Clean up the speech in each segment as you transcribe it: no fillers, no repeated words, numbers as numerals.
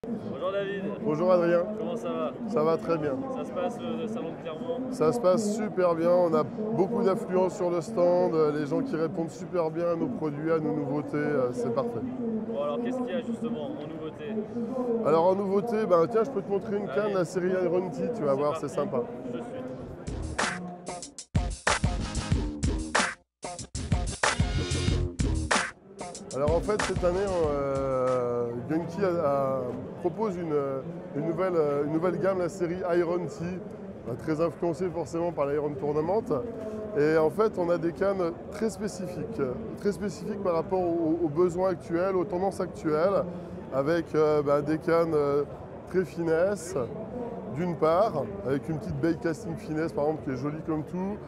Bonjour David. Bonjour Adrien, Comment ça va? ça va très bien. Ça se passe le salon de Clermont? Ça se passe super bien, on a beaucoup d'affluence sur le stand, les gens qui répondent super bien à nos produits, à nos nouveautés, c'est parfait. Bon alors qu'est-ce qu'il y a justement en nouveauté? Alors en nouveauté, ben, tiens, je peux te montrer une canne, Allez. la série Iron Tea, tu vas voir, parti. c'est sympa. Je suis. Alors en fait, cette année, Genki propose une nouvelle gamme, la série Iron Tea, très influencée forcément par l'Iron Tournament. Et en fait, on a des cannes très spécifiques par rapport aux besoins actuels, aux tendances actuelles, avec des cannes très finesse, d'une part, avec une petite bake casting finesse par exemple qui est jolie comme tout.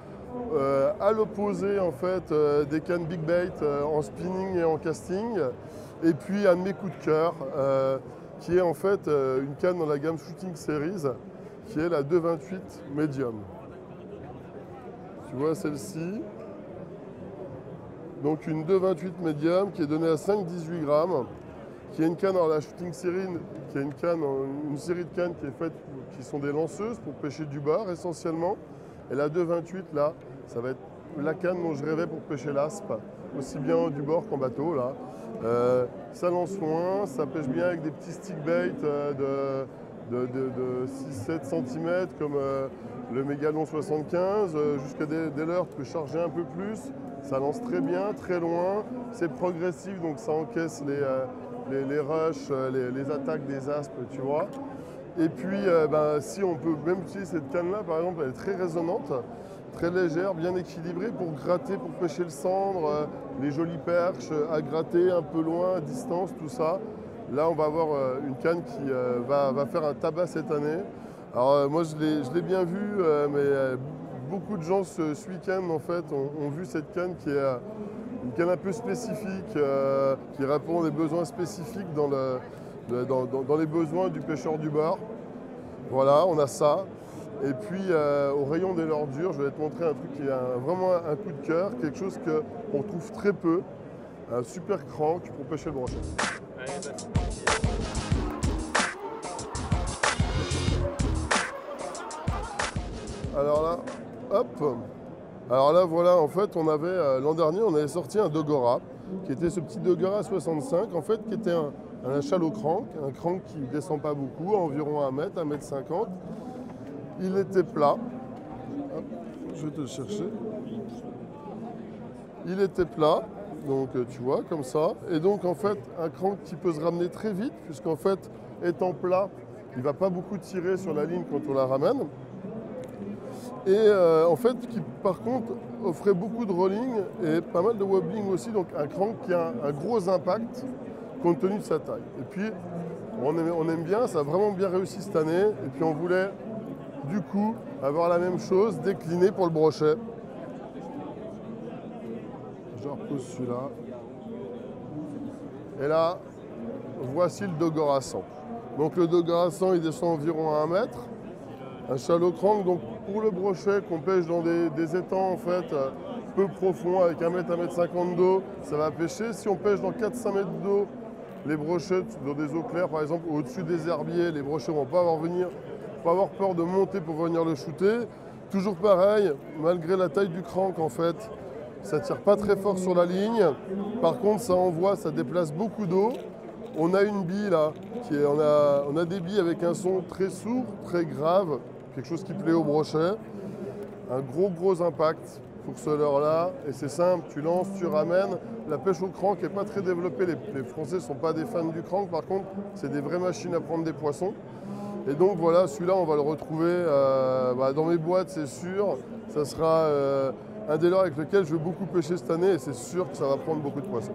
À l'opposé en fait des cannes Big Bait en spinning et en casting. Et puis un de mes coups de cœur qui est en fait une canne dans la gamme Shooting Series qui est la 228 Medium. Tu vois celle-ci. Donc une 228 Medium qui est donnée à 5,18 grammes, qui est une canne dans la Shooting Series, qui est une série de cannes qui est faite, qui sont des lanceuses pour pêcher du bar essentiellement. Et la 228 là, ça va être la canne dont je rêvais pour pêcher l'aspe, aussi bien du bord qu'en bateau là. Ça lance loin, ça pêche bien avec des petits stick bait de 6-7 cm comme le Mégalon 75, jusqu'à des leurres, tu peux charger un peu plus. Ça lance très bien, très loin, c'est progressif donc ça encaisse les rushs, les attaques des aspes, tu vois. Et puis, si on peut même utiliser cette canne-là, par exemple, elle est très résonante, très légère, bien équilibrée pour gratter, pour pêcher le cendre, les jolies perches à gratter un peu loin, à distance, tout ça. Là, on va avoir une canne qui va faire un tabac cette année. Alors, moi, je l'ai bien vu, mais beaucoup de gens ce week-end, en fait, ont vu cette canne qui est une canne un peu spécifique, qui répond à des besoins spécifiques dans les besoins du pêcheur du bar. Voilà, on a ça. Et puis au rayon des leurres dures, je vais te montrer un truc qui est vraiment un coup de cœur, quelque chose qu'on trouve très peu, un super crank pour pêcher le brochet. Allez, bah, c'est parti. Alors là, hop. Alors là, voilà, en fait, on avait l'an dernier, on avait sorti un Dogora, qui était ce petit Dogora 65, en fait, qui était un shallow crank, un crank qui ne descend pas beaucoup, environ 1 mètre, 1 mètre 50. Il était plat. Hop, je vais te le chercher. Il était plat, donc tu vois, comme ça. Et donc, en fait, un crank qui peut se ramener très vite, puisqu'en fait, étant plat, il ne va pas beaucoup tirer sur la ligne quand on la ramène. Et en fait, qui par contre offrait beaucoup de rolling et pas mal de wobbling aussi, donc un crank qui a un gros impact compte tenu de sa taille. Et puis, on aime bien, ça a vraiment bien réussi cette année. Et puis on voulait du coup avoir la même chose déclinée pour le brochet. Je repose celui-là. Et là, voici le Dogora 100. Donc le Dogora 100, il descend environ à 1 mètre. Un shallow crank, donc pour le brochet qu'on pêche dans des étangs en fait peu profonds avec 1 mètre, 1 mètre 50 d'eau, ça va pêcher. Si on pêche dans 4-5 mètres d'eau, les brochets dans des eaux claires par exemple, au-dessus des herbiers, les brochets ne vont pas avoir peur de monter pour venir le shooter. Toujours pareil, malgré la taille du crank en fait, ça tire pas très fort sur la ligne. Par contre, ça envoie, ça déplace beaucoup d'eau. On a une bille là, on a des billes avec un son très sourd, très grave, quelque chose qui plaît au brochet. Un gros impact pour ce leurre-là. Et c'est simple, tu lances, tu ramènes. La pêche au crank n'est pas très développée. Les Français ne sont pas des fans du crank. Par contre, c'est des vraies machines à prendre des poissons. Et donc voilà, celui-là, on va le retrouver dans mes boîtes, c'est sûr. Ça sera un des leurres avec lequel je vais beaucoup pêcher cette année. Et c'est sûr que ça va prendre beaucoup de poissons.